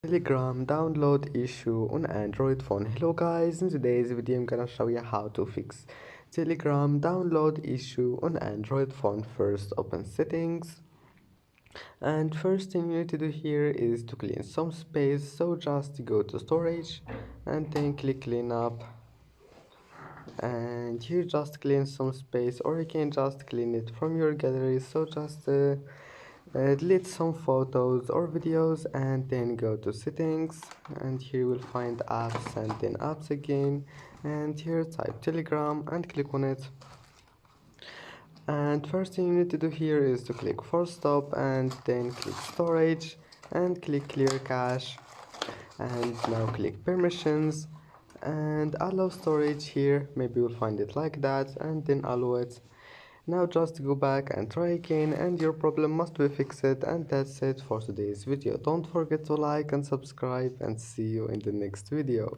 Telegram download issue on Android phone. Hello guys, in today's video I'm gonna show you how to fix Telegram download issue on Android phone. First, open settings, and first thing you need to do here is to clean some space. So just go to storage and then click clean up, and you just clean some space, or you can just clean it from your gallery. So just delete some photos or videos and then go to settings, and here you will find apps and then apps again, and here type Telegram and click on it. And first thing you need to do here is to click force stop and then click storage and click clear cache, and now click permissions and allow storage. Here maybe you'll find it like that, and then allow it. Now just go back and try again, and your problem must be fixed. And that's it for today's video. Don't forget to like and subscribe, and see you in the next video.